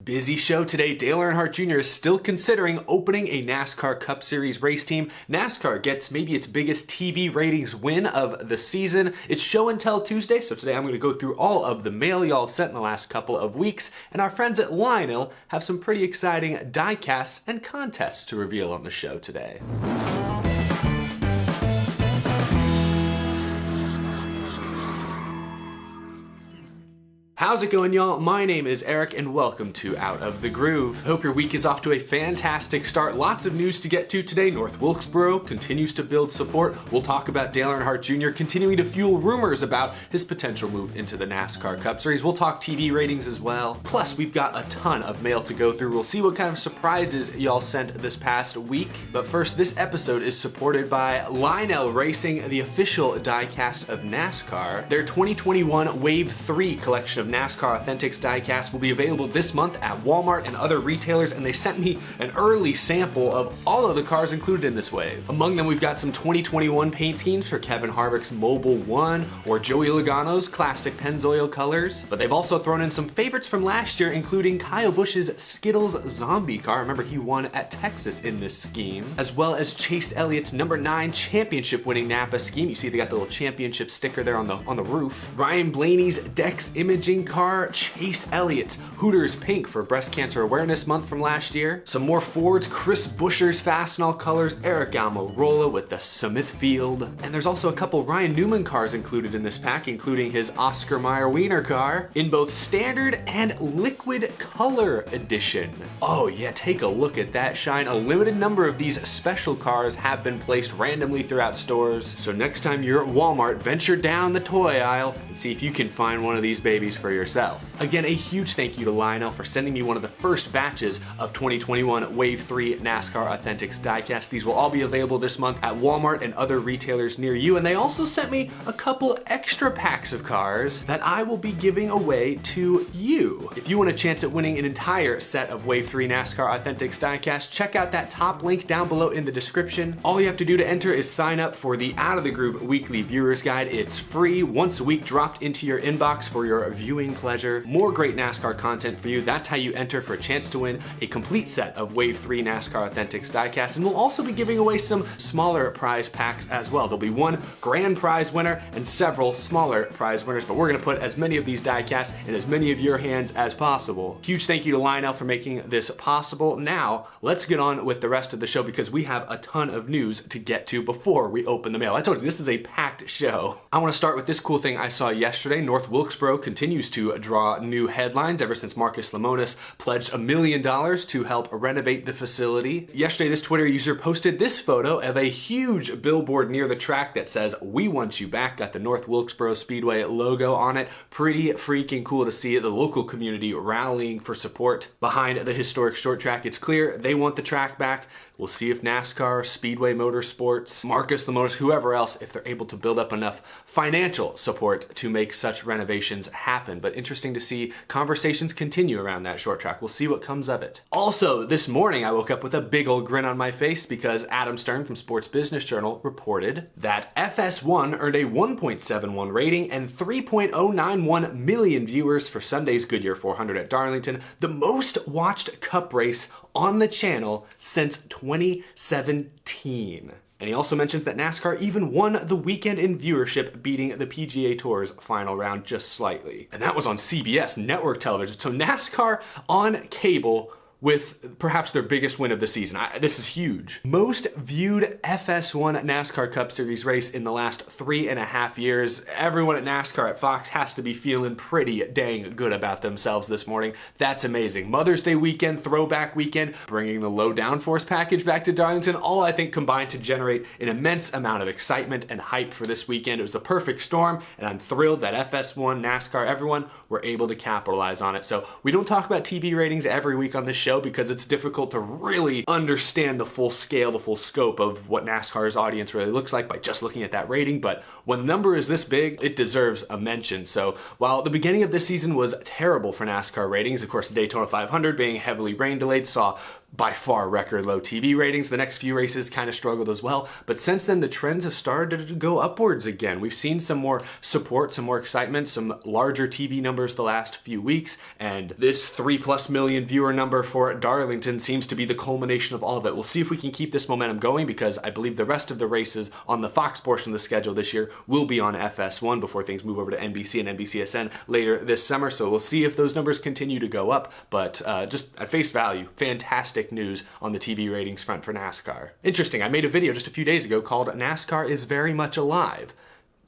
Busy show today. Dale Earnhardt Jr. is still considering opening a NASCAR Cup Series race team. NASCAR gets maybe its biggest TV ratings win of the season. It's show and tell Tuesday, so today I'm going to go through all of the mail y'all have sent in the last couple of weeks, and our friends at Lionel have some pretty exciting diecasts and contests to reveal on the show today. How's it going, y'all? My name is Eric and welcome to Out of the Groove. Hope your week is off to a fantastic start. Lots of news to get to today. North Wilkesboro continues to build support. We'll talk about Dale Earnhardt Jr. continuing to fuel rumors about his potential move into the NASCAR Cup Series. We'll talk TV ratings as well. Plus, we've got a ton of mail to go through. We'll see what kind of surprises y'all sent this past week. But first, this episode is supported by Lionel Racing, the official diecast of NASCAR. Their 2021 Wave 3 collection of NASCAR Authentics diecast will be available this month at Walmart and other retailers, and they sent me an early sample of all of the cars included in this wave. Among them, we've got some 2021 paint schemes for Kevin Harvick's Mobile 1 or Joey Logano's classic Pennzoil colors, but they've also thrown in some favorites from last year, including Kyle Busch's Skittles Zombie car. Remember, he won at Texas in this scheme, as well as Chase Elliott's number 9 championship winning Napa scheme. You see they got the little championship sticker there on the roof. Ryan Blaney's Dex Imaging car, Chase Elliott's Hooters Pink for Breast Cancer Awareness Month from last year. Some more Fords, Chris Buescher's Fastenal colors, Eric Almirola with the Smithfield. And there's also a couple Ryan Newman cars included in this pack, including his Oscar Mayer Wiener car in both standard and liquid color edition. Oh yeah, take a look at that shine. A limited number of these special cars have been placed randomly throughout stores. So next time you're at Walmart, venture down the toy aisle and see if you can find one of these babies for yourself. Again, a huge thank you to Lionel for sending me one of the first batches of 2021 Wave 3 NASCAR Authentics diecast. These will all be available this month at Walmart and other retailers near you, and they also sent me a couple extra packs of cars that I will be giving away to you. If you want a chance at winning an entire set of Wave 3 NASCAR Authentics diecast, check out that top link down below in the description. All you have to do to enter is sign up for the Out of the Groove Weekly Viewer's Guide. It's free, once a week, dropped into your inbox for your viewing pleasure. More great NASCAR content for you. That's how you enter for a chance to win a complete set of Wave 3 NASCAR Authentics diecast. And we'll also be giving away some smaller prize packs as well. There'll be one grand prize winner and several smaller prize winners, but we're gonna put as many of these diecasts in as many of your hands as possible. Huge thank you to Lionel for making this possible. Now, let's get on with the rest of the show because we have a ton of news to get to before we open the mail. I told you, this is a packed show. I wanna start with this cool thing I saw yesterday. North Wilkesboro continues to draw new headlines ever since Marcus Lemonis pledged $1 million to help renovate the facility. Yesterday, this Twitter user posted this photo of a huge billboard near the track that says, "We want you back," got the North Wilkesboro Speedway logo on it. Pretty freaking cool to see the local community rallying for support behind the historic short track. It's clear they want the track back. We'll see if NASCAR, Speedway Motorsports, Marcus Lemonis, whoever else, if they're able to build up enough financial support to make such renovations happen. But interesting to see conversations continue around that short track. We'll see what comes of it. Also, this morning I woke up with a big old grin on my face because Adam Stern from Sports Business Journal reported that FS1 earned a 1.71 rating and 3.091 million viewers for Sunday's Goodyear 400 at Darlington, the most watched Cup race on the channel since 2017. And he also mentions that NASCAR even won the weekend in viewership, beating the PGA Tour's final round just slightly. And that was on CBS network television. So NASCAR on cable with perhaps their biggest win of the season. This is huge. Most viewed FS1 NASCAR Cup Series race in the last 3.5 years. Everyone at NASCAR at Fox has to be feeling pretty dang good about themselves this morning. That's amazing. Mother's Day weekend, throwback weekend, bringing the low downforce package back to Darlington, all I think combined to generate an immense amount of excitement and hype for this weekend. It was the perfect storm, and I'm thrilled that FS1, NASCAR, everyone were able to capitalize on it. So we don't talk about TV ratings every week on this show, show because it's difficult to really understand the full scale, the full scope of what NASCAR's audience really looks like by just looking at that rating. But when the number is this big, it deserves a mention. So while the beginning of this season was terrible for NASCAR ratings, of course the Daytona 500 being heavily rain delayed saw by far record low TV ratings. The next few races kind of struggled as well, but since then the trends have started to go upwards again. We've seen some more support, some more excitement, some larger TV numbers the last few weeks, and this 3+ million viewer number for Darlington seems to be the culmination of all of it. We'll see if we can keep this momentum going, because I believe the rest of the races on the Fox portion of the schedule this year will be on FS1 before things move over to NBC and NBCSN later this summer. So we'll see if those numbers continue to go up, but just at face value, fantastic news on the TV ratings front for NASCAR. Interesting, I made a video just a few days ago called NASCAR is Very Much Alive.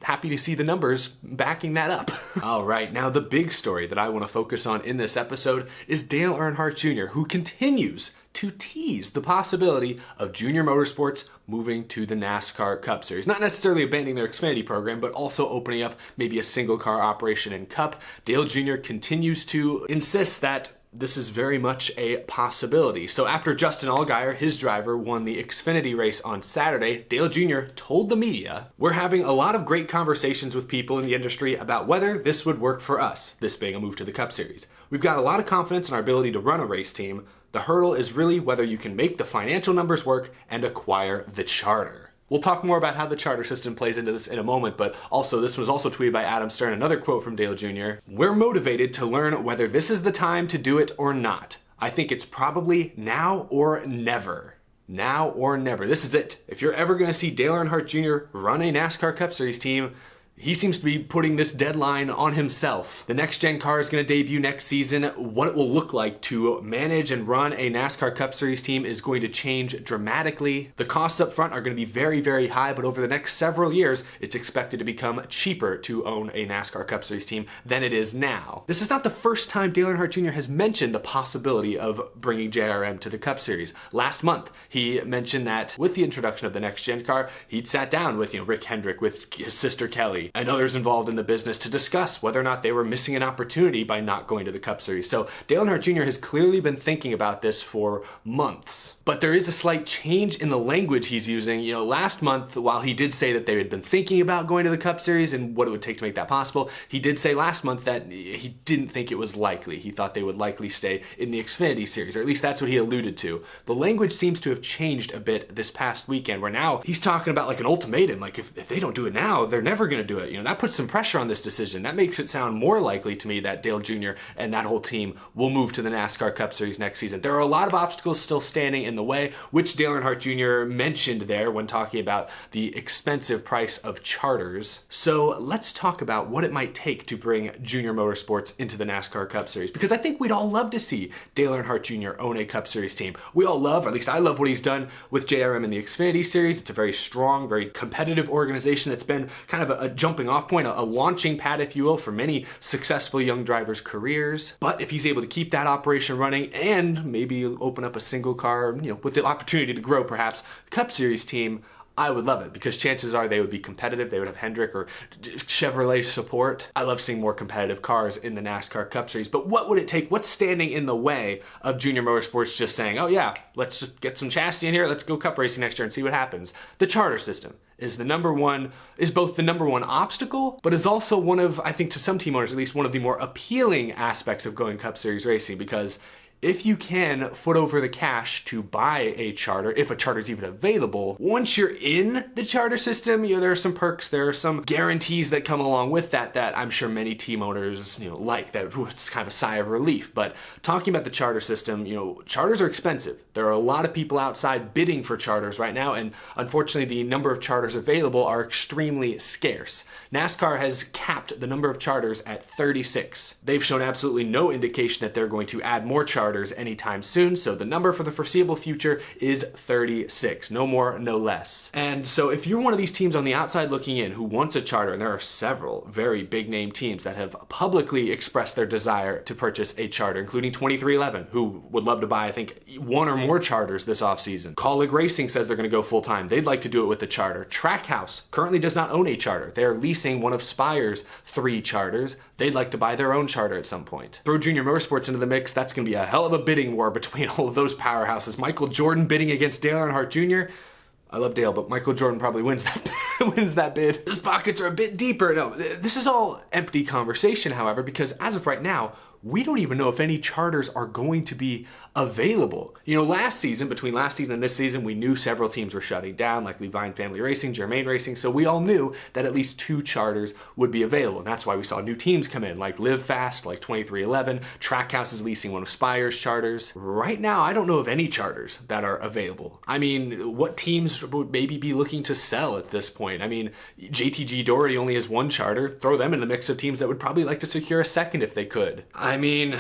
Happy to see the numbers backing that up. All right, now the big story that I want to focus on in this episode is Dale Earnhardt Jr., who continues to tease the possibility of Junior Motorsports moving to the NASCAR Cup Series. Not necessarily abandoning their Xfinity program, but also opening up maybe a single car operation in Cup. Dale Jr. continues to insist that this is very much a possibility. So after Justin Allgaier, his driver, won the Xfinity race on Saturday, Dale Jr. told the media, "We're having a lot of great conversations with people in the industry about whether this would work for us," this being a move to the Cup Series. "We've got a lot of confidence in our ability to run a race team. The hurdle is really whether you can make the financial numbers work and acquire the charter." We'll talk more about how the charter system plays into this in a moment, but also this was also tweeted by Adam Stern, another quote from Dale Jr. "We're motivated to learn whether this is the time to do it or not. I think it's probably now or never." Now or never. This is it. If you're ever going to see Dale Earnhardt Jr. run a NASCAR Cup Series team, he seems to be putting this deadline on himself. The next gen car is going to debut next season. What it will look like to manage and run a NASCAR Cup Series team is going to change dramatically. The costs up front are going to be very, very high, but over the next several years, it's expected to become cheaper to own a NASCAR Cup Series team than it is now. This is not the first time Dale Earnhardt Jr. has mentioned the possibility of bringing JRM to the Cup Series. Last month, he mentioned that with the introduction of the next gen car, he'd sat down with Rick Hendrick, with his sister Kelly, and others involved in the business to discuss whether or not they were missing an opportunity by not going to the Cup Series. So Dale Earnhardt Jr. has clearly been thinking about this for months. But there is a slight change in the language he's using. Last month, while he did say that they had been thinking about going to the Cup Series and what it would take to make that possible, he did say last month that he didn't think it was likely. He thought they would likely stay in the Xfinity Series, or at least that's what he alluded to. The language seems to have changed a bit this past weekend, where now he's talking about like an ultimatum, like if they don't do it now, they're never going to do it. That puts some pressure on this decision. That makes it sound more likely to me that Dale Jr. and that whole team will move to the NASCAR Cup Series next season. There are a lot of obstacles still standing in the way, which Dale Earnhardt Jr. mentioned there when talking about the expensive price of charters. So let's talk about what it might take to bring Junior Motorsports into the NASCAR Cup Series, because I think we'd all love to see Dale Earnhardt Jr. own a Cup Series team. We all love, or at least I love, what he's done with JRM in the Xfinity Series. It's a very strong, very competitive organization that's been kind of a jumping off point, a launching pad, if you will, for many successful young drivers' careers. But if he's able to keep that operation running and maybe open up a single car, with the opportunity to grow perhaps Cup Series team, I would love it, because chances are they would be competitive. They would have Hendrick or Chevrolet support. I love seeing more competitive cars in the NASCAR Cup Series. But what would it take? What's standing in the way of Junior Motorsports just saying, oh yeah, let's just get some chassis in here, let's go cup racing next year and see what happens? The charter system is both the number one obstacle, but is also one of, I think to some team owners at least, one of the more appealing aspects of going Cup Series racing, because if you can foot over the cash to buy a charter, if a charter is even available, once you're in the charter system, there are some perks, there are some guarantees that come along with that I'm sure many team owners, like. That it's kind of a sigh of relief. But talking about the charter system, charters are expensive. There are a lot of people outside bidding for charters right now, and unfortunately the number of charters available are extremely scarce. NASCAR has capped the number of charters at 36. They've shown absolutely no indication that they're going to add more charters anytime soon, so the number for the foreseeable future is 36. No more, no less. And so if you're one of these teams on the outside looking in who wants a charter, and there are several very big name teams that have publicly expressed their desire to purchase a charter, including 2311, who would love to buy, I think, one or more charters this offseason. Colleague Racing says they're going to go full time. They'd like to do it with the charter. Trackhouse currently does not own a charter. They're leasing one of Spire's 3 charters. They'd like to buy their own charter at some point. Throw Junior Motorsports into the mix, that's going to be a hell hell of a bidding war between all of those powerhouses. Michael Jordan bidding against Dale Earnhardt Jr. I love Dale, but Michael Jordan probably wins that bid. His pockets are a bit deeper. No, this is all empty conversation, however, because as of right now, we don't even know if any charters are going to be available. You know, between last season and this season, we knew several teams were shutting down, like Levine Family Racing, Germain Racing, so we all knew that at least 2 charters would be available. And that's why we saw new teams come in, like Live Fast, like 2311, Trackhouse is leasing one of Spire's charters. Right now, I don't know of any charters that are available. I mean, what teams would maybe be looking to sell at this point? I mean, JTG Doherty only has 1 charter. Throw them in the mix of teams that would probably like to secure a second if they could. I mean,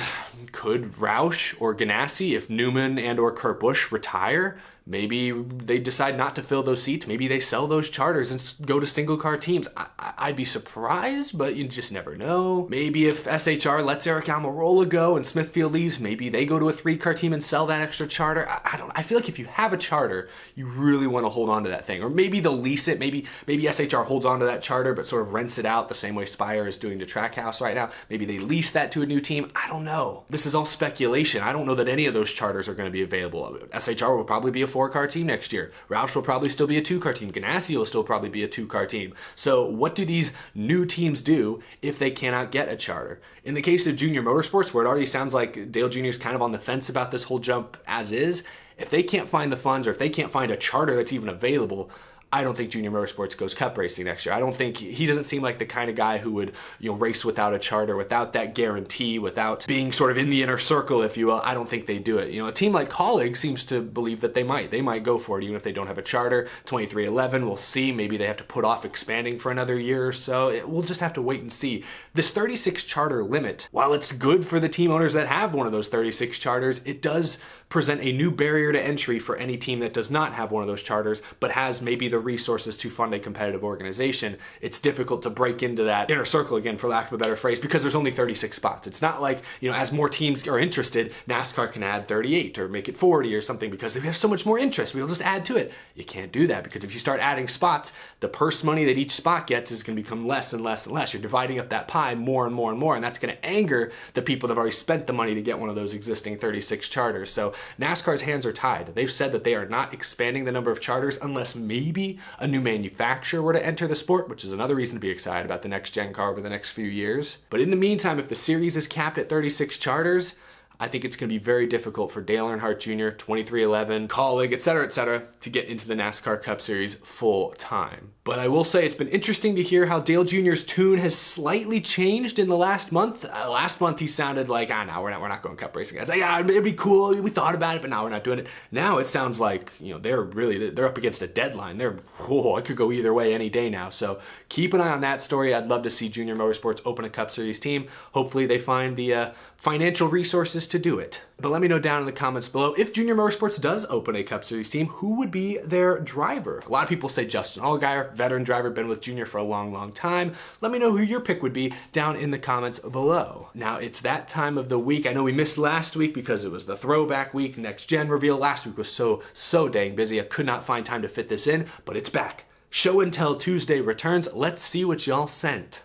could Roush or Ganassi, if Newman and or Kurt Busch retire, maybe they decide not to fill those seats. Maybe they sell those charters and go to single car teams. I'd be surprised, but you just never know. Maybe if SHR lets Eric Almirola go and Smithfield leaves, maybe they go to a 3-car team and sell that extra charter. I feel like if you have a charter, you really want to hold on to that thing. Or maybe they'll lease it. Maybe SHR holds on to that charter but sort of rents it out the same way Spire is doing to Trackhouse right now. Maybe they lease that to a new team. I don't know. This is all speculation. I don't know that any of those charters are going to be available. SHR will probably be a 4-car team next year. Roush will probably still be a 2-car team. Ganassi will still probably be a 2-car team. So what do these new teams do if they cannot get a charter? In the case of Junior Motorsports, where it already sounds like Dale Jr. is kind of on the fence about this whole jump as is, if they can't find the funds or if they can't find a charter that's even available, I don't think Junior Motorsports goes cup racing next year. I don't think, he doesn't seem like the kind of guy who would, race without a charter, without that guarantee, without being sort of in the inner circle, if you will. I don't think they do it. A team like Colleague seems to believe that they might go for it, even if they don't have a charter. 2311, we'll see. Maybe they have to put off expanding for another year or so. We'll just have to wait and see. This 36 charter limit, while it's good for the team owners that have one of those 36 charters, it does present a new barrier to entry for any team that does not have one of those charters, but has maybe the resources to fund a competitive organization. It's difficult to break into that inner circle again, for lack of a better phrase, because there's only 36 spots. It's not like, as more teams are interested, NASCAR can add 38 or make it 40 or something because they have so much more interest. We'll just add to it. You can't do that, because if you start adding spots, the purse money that each spot gets is going to become less and less and less. You're dividing up that pie more and more and more, and that's going to anger the people that have already spent the money to get one of those existing 36 charters. So NASCAR's hands are tied. They've said that they are not expanding the number of charters unless maybe a new manufacturer were to enter the sport, which is another reason to be excited about the next gen car over the next few years. But in the meantime, if the series is capped at 36 charters, I think it's going to be very difficult for Dale Earnhardt Jr., 2311, Colleague, etc., to get into the NASCAR Cup Series full time. But I will say it's been interesting to hear how Dale Jr.'s tune has slightly changed in the last month. Last month he sounded like, no, we're not going cup racing, guys. Yeah, it'd be cool. We thought about it, but now we're not doing it. Now it sounds like, they're up against a deadline. It could go either way any day now. So keep an eye on that story. I'd love to see Junior Motorsports open a Cup Series team. Hopefully they find the financial resources to do it. But let me know down in the comments below, if Junior Motorsports does open a Cup Series team, who would be their driver? A lot of people say Justin Allgaier, veteran driver, been with Junior for a long, long time. Let me know who your pick would be down in the comments below. Now, it's that time of the week. I know we missed last week because it was the throwback week, next gen reveal. Last week was so dang busy. I could not find time to fit this in, but it's back. Show and Tell Tuesday returns. Let's see what y'all sent.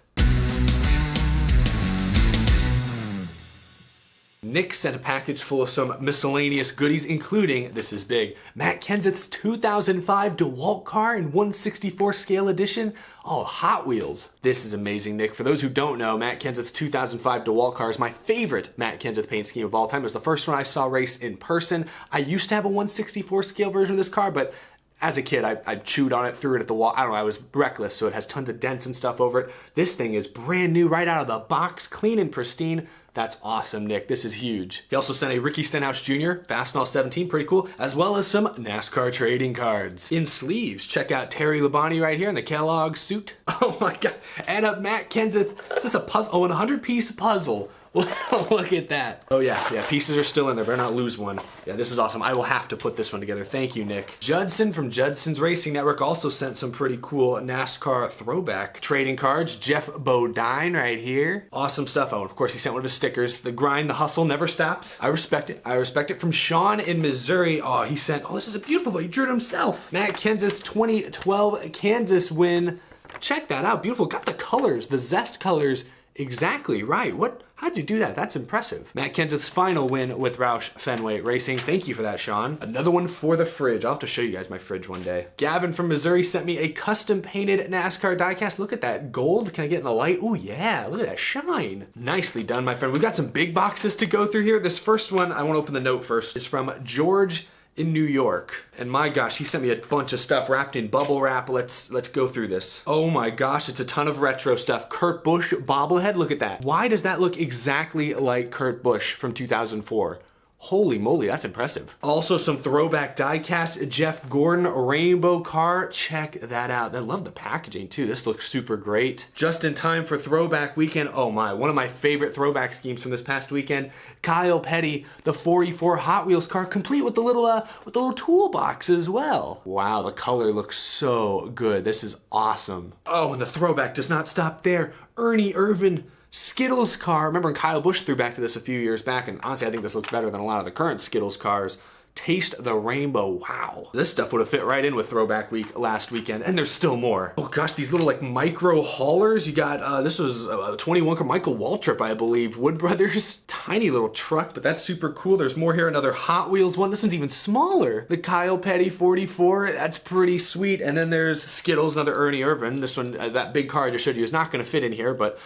Nick sent a package full of some miscellaneous goodies, including, this is big, Matt Kenseth's 2005 DeWalt car in 1/64 scale edition. Oh, Hot Wheels. This is amazing, Nick. For those who don't know, Matt Kenseth's 2005 DeWalt car is my favorite Matt Kenseth paint scheme of all time. It was the first one I saw race in person. I used to have a 1/64 scale version of this car, but as a kid, I chewed on it, threw it at the wall. I don't know, I was reckless, so it has tons of dents and stuff over it. This thing is brand new, right out of the box, clean and pristine. That's awesome, Nick. This is huge. He also sent a Ricky Stenhouse Jr. Fastball 17, pretty cool, as well as some NASCAR trading cards. In sleeves, check out Terry Labonte right here in the Kellogg suit. Oh my God. And a Matt Kenseth, is this a puzzle? Oh, an 100-piece puzzle. Look at that. Oh yeah, pieces are still in there. Better not lose one. Yeah, this is awesome. I will have to put this one together. Thank you, Nick. Judson from Judson's Racing Network also sent some pretty cool NASCAR throwback trading cards. Jeff Bodine right here. Awesome stuff. Oh, and of course he sent one of his stickers. The grind, the hustle never stops. I respect it. I respect it. From Sean in Missouri. Oh, he sent, this is a beautiful one. He drew it himself. Matt Kenseth's 2012 Kansas win. Check that out. Beautiful. Got the colors, the zest colors exactly right. What How'd you do that? That's impressive. Matt Kenseth's final win with Roush Fenway Racing. Thank you for that, Sean. Another one for the fridge. I'll have to show you guys my fridge one day. Gavin from Missouri sent me a custom painted NASCAR diecast. Look at that gold. Can I get in the light? Oh yeah, look at that shine. Nicely done, my friend. We've got some big boxes to go through here. This first one, I want to open the note first, is from George in New York. And my gosh, he sent me a bunch of stuff wrapped in bubble wrap. Let's go through this. Oh my gosh, it's a ton of retro stuff. Kurt Busch bobblehead, look at that. Why does that look exactly like Kurt Busch from 2004? Holy moly, that's impressive. Also some throwback diecast, Jeff Gordon rainbow car. Check that out. I love the packaging too. This looks super great. Just in time for throwback weekend. Oh my, one of my favorite throwback schemes from this past weekend. Kyle Petty, the 44 Hot Wheels car, complete with the little toolbox as well. Wow, the color looks so good. This is awesome. Oh, and the throwback does not stop there. Ernie Irvan Skittles car. Remember Kyle Busch threw back to this a few years back, and honestly I think this looks better than a lot of the current Skittles cars. Taste the rainbow. Wow. This stuff would have fit right in with throwback week last weekend, and there's still more. Oh gosh, these little like micro haulers. You got, this was a 21 car Michael Waltrip, I believe. Wood Brothers. Tiny little truck, but that's super cool. There's more here. Another Hot Wheels one. This one's even smaller. The Kyle Petty 44. That's pretty sweet. And then there's Skittles, another Ernie Irvan. This one, that big car I just showed you is not going to fit in here, but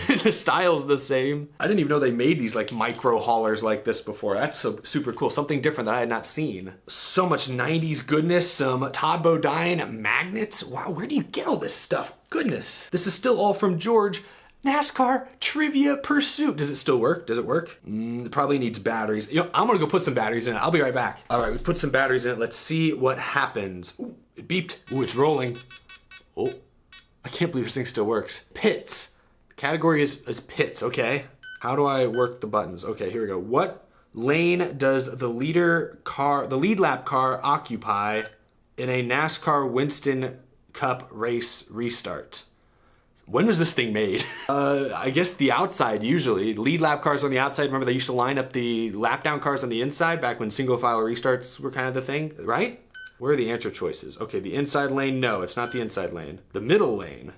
the style's the same. I didn't even know they made these like micro haulers like this before. That's so super cool. Something different that I had not seen. So much 90s goodness, some Todd Bodine magnets. Wow, where do you get all this stuff? Goodness. This is still all from George. NASCAR Trivia Pursuit. Does it still work? Does it work? It probably needs batteries. You know, I'm gonna go put some batteries in it. I'll be right back. All right, we put some batteries in it. Let's see what happens. Ooh, it beeped. Ooh, it's rolling. Oh, I can't believe this thing still works. Pits. The category is pits, okay. How do I work the buttons? Okay, here we go. What lane does the lead lap car occupy in a NASCAR Winston Cup race restart? When was this thing made? I guess the outside usually. Lead lap cars on the outside. Remember they used to line up the lap down cars on the inside back when single file restarts were kind of the thing, right? Where are the answer choices? Okay, the inside lane, no, it's not the inside lane. The middle lane.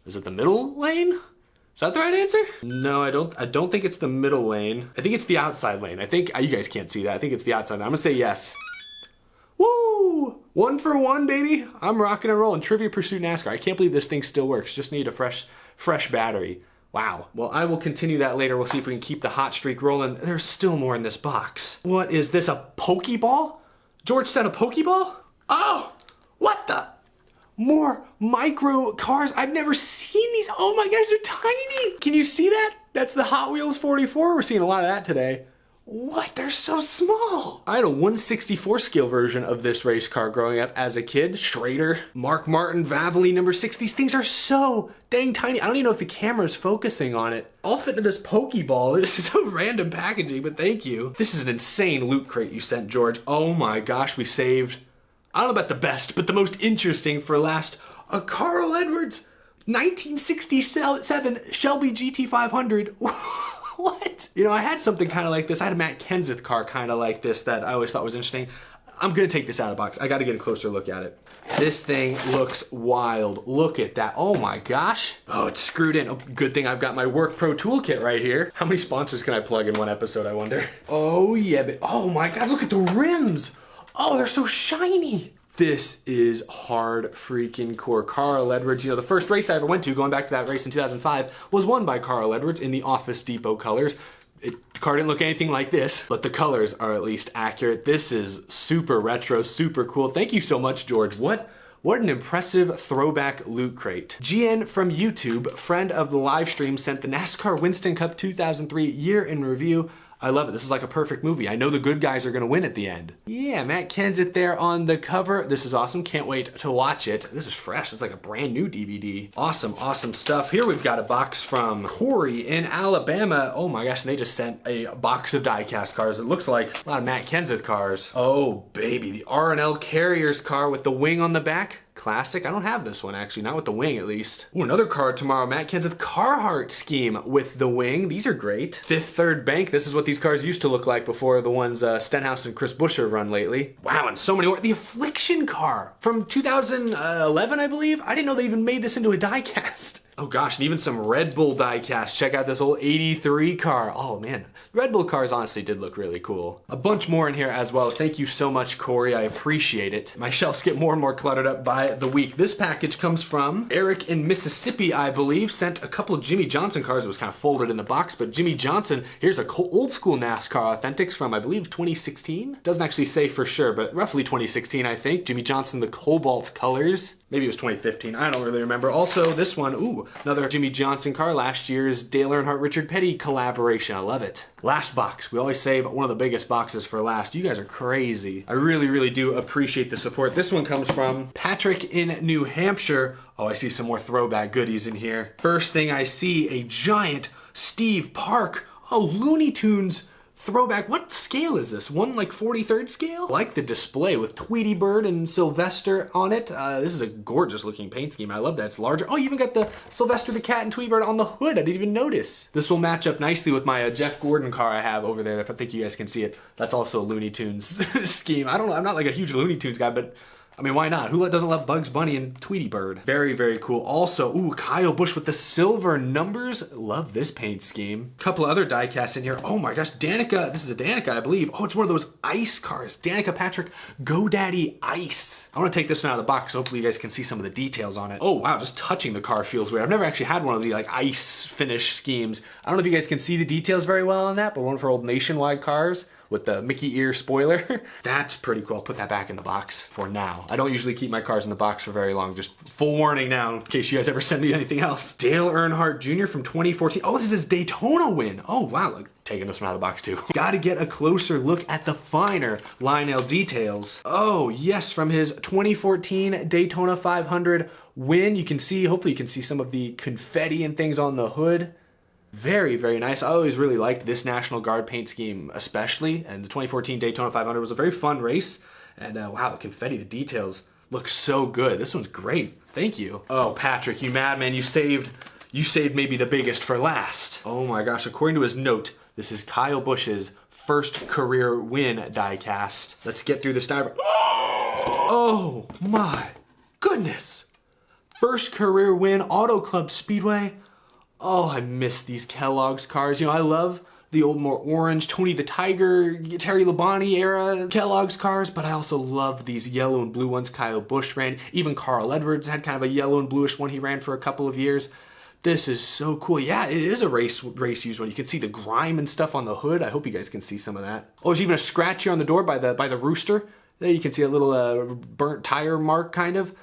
Is it the middle lane? Is that the right answer? No, I don't think it's the middle lane. I think it's the outside lane. I think, you guys can't see that. I think it's the outside lane. I'm gonna say yes. Woo! 1 for 1, baby. I'm rocking and rolling. Trivia Pursuit NASCAR. I can't believe this thing still works. Just need a fresh battery. Wow. Well, I will continue that later. We'll see if we can keep the hot streak rolling. There's still more in this box. What is this, a Pokeball? George sent a Pokeball? Oh, what the? More micro cars. I've never seen these. Oh my gosh, they're tiny. Can you see that? That's the Hot Wheels 44. We're seeing a lot of that today. What? They're so small. I had a 1/64 scale version of this race car growing up as a kid. Schrader, Mark Martin, Vavely #6. These things are so dang tiny. I don't even know if the camera's focusing on it. I'll fit into this Pokeball. This is so random packaging, but thank you. This is an insane loot crate you sent, George. Oh my gosh, we saved, I don't know about the best, but the most interesting for last. A Carl Edwards 1967 Shelby GT500. What? You know, I had something kind of like this. I had a Matt Kenseth car kind of like this that I always thought was interesting. I'm gonna take this out of the box. I gotta get a closer look at it. This thing looks wild. Look at that. Oh my gosh. Oh, it's screwed in. Oh, good thing I've got my Work Pro toolkit right here. How many sponsors can I plug in one episode, I wonder? Oh yeah, but oh my God, look at the rims. Oh, they're so shiny. This is hard freaking core. Carl Edwards, you know, the first race I ever went to, going back to that race in 2005, was won by Carl Edwards in the Office Depot colors. The car didn't look anything like this, but the colors are at least accurate. This is super retro, super cool. Thank you so much, George. What an impressive throwback loot crate. GN from YouTube, friend of the live stream, sent the NASCAR Winston Cup 2003 year in review. I love it. This is like a perfect movie. I know the good guys are gonna win at the end. Yeah, Matt Kenseth there on the cover. This is awesome. Can't wait to watch it. This is fresh. It's like a brand new DVD. Awesome, awesome stuff. Here we've got a box from Corey in Alabama. Oh my gosh, and they just sent a box of diecast cars. It looks like a lot of Matt Kenseth cars. Oh baby, the R&L Carriers car with the wing on the back. Classic. I don't have this one actually, not with the wing at least. Ooh, another card tomorrow. Matt Kenseth Carhartt scheme with the wing. These are great. Fifth Third Bank. This is what these cars used to look like before the ones Stenhouse and Chris Buescher have run lately. Wow, and so many more. The Affliction car from 2011, I believe. I didn't know they even made this into a diecast. Oh gosh, and even some Red Bull diecast. Check out this old 83 car. Oh man, Red Bull cars honestly did look really cool. A bunch more in here as well. Thank you so much, Corey. I appreciate it. My shelves get more and more cluttered up by the week. This package comes from Eric in Mississippi, I believe. Sent a couple of Jimmy Johnson cars. It was kind of folded in the box, but Jimmy Johnson, here's a old school NASCAR Authentics from, I believe, 2016. Doesn't actually say for sure, but roughly 2016, I think. Jimmy Johnson, the cobalt colors. Maybe it was 2015, I don't really remember. Also, this one, ooh, another Jimmy Johnson car, last year's Dale Earnhardt Richard Petty collaboration. I love it. Last box. We always save one of the biggest boxes for last. You guys are crazy. I really, really do appreciate the support. This one comes from Patrick in New Hampshire. Oh, I see some more throwback goodies in here. First thing I see, a giant Steve Park. Oh, Looney Tunes throwback. What scale is this? 1/43rd scale? I like the display with Tweety Bird and Sylvester on it. This is a gorgeous looking paint scheme. I love that. It's larger. Oh, you even got the Sylvester the cat and Tweety Bird on the hood. I didn't even notice. This will match up nicely with my Jeff Gordon car I have over there. I think you guys can see it. That's also a Looney Tunes scheme. I don't know. I'm not like a huge Looney Tunes guy, but I mean, why not? Who doesn't love Bugs Bunny and Tweety Bird? Very, very cool. Also, ooh, Kyle Busch with the silver numbers. Love this paint scheme. Couple of other die casts in here. Oh my gosh, Danica. This is a Danica, I believe. Oh, it's one of those ice cars. Danica Patrick GoDaddy Ice. I want to take this one out of the box. Hopefully you guys can see some of the details on it. Oh wow, just touching the car feels weird. I've never actually had one of the like ice finish schemes. I don't know if you guys can see the details very well on that, but one of our old Nationwide cars with the Mickey ear spoiler. That's pretty cool. I'll put that back in the box for now. I don't usually keep my cars in the box for very long. Just full warning now in case you guys ever send me anything else. Dale Earnhardt Jr. from 2014. Oh, this is his Daytona win. Oh wow, like taking this one out of the box too. Gotta get a closer look at the finer Lionel details. Oh yes, from his 2014 Daytona 500 win. You can see, hopefully you can see some of the confetti and things on the hood. Very, very nice. I always really liked this National Guard paint scheme especially, and the 2014 Daytona 500 was a very fun race, and wow, the confetti, the details look so good. This one's great. Thank you. Oh, Patrick, you madman, you saved maybe the biggest for last. Oh my gosh, according to his note, this is Kyle Busch's first career win die cast. Let's get through this diver. Oh my goodness. First career win, Auto Club Speedway. Oh, I miss these Kellogg's cars. You know, I love the old, more orange, Tony the Tiger, Terry Labonte era Kellogg's cars, but I also love these yellow and blue ones Kyle Busch ran. Even Carl Edwards had kind of a yellow and bluish one he ran for a couple of years. This is so cool. Yeah, it is a race used one. You can see the grime and stuff on the hood. I hope you guys can see some of that. Oh, there's even a scratch here on the door by the rooster. There you can see a little burnt tire mark kind of.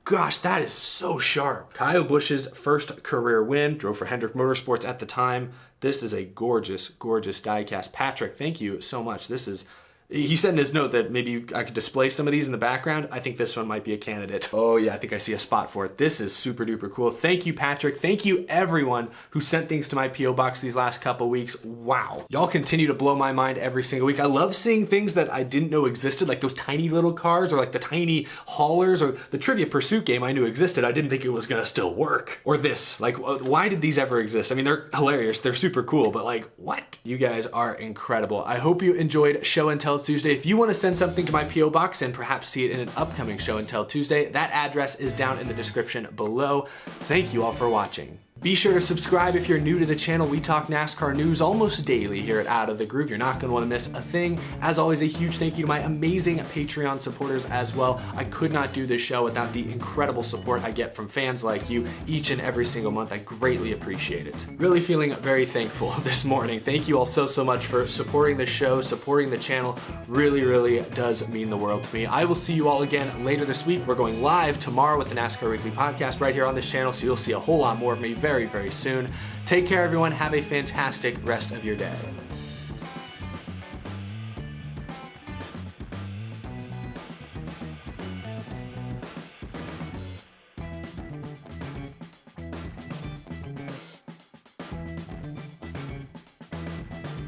Gosh, that is so sharp. Kyle Busch's first career win, drove for Hendrick Motorsports at the time. This is a gorgeous, gorgeous diecast. Patrick, thank you so much. This is, he said in his note that maybe I could display some of these in the background. I think this one might be a candidate. Oh yeah, I think I see a spot for it. This is super duper cool. Thank you, Patrick. Thank you everyone who sent things to my P.O. box these last couple weeks. Wow. Y'all continue to blow my mind every single week. I love seeing things that I didn't know existed, like those tiny little cars or like the tiny haulers or the Trivia Pursuit game I knew existed. I didn't think it was gonna still work. Or this, like why did these ever exist? I mean, they're hilarious. They're super cool, but like what? You guys are incredible. I hope you enjoyed Show and Tell Tuesday. If you want to send something to my P.O. box and perhaps see it in an upcoming Show and Tell Tuesday, that address is down in the description below. Thank you all for watching. Be sure to subscribe if you're new to the channel. We talk NASCAR news almost daily here at Out of the Groove. You're not going to want to miss a thing. As always, a huge thank you to my amazing Patreon supporters as well. I could not do this show without the incredible support I get from fans like you each and every single month. I greatly appreciate it. Really feeling very thankful this morning. Thank you all so much for supporting the show, supporting the channel. Really, really does mean the world to me. I will see you all again later this week. We're going live tomorrow with the NASCAR Weekly Podcast right here on this channel, so you'll see a whole lot more of me very, very soon. Take care, everyone. Have a fantastic rest of your day.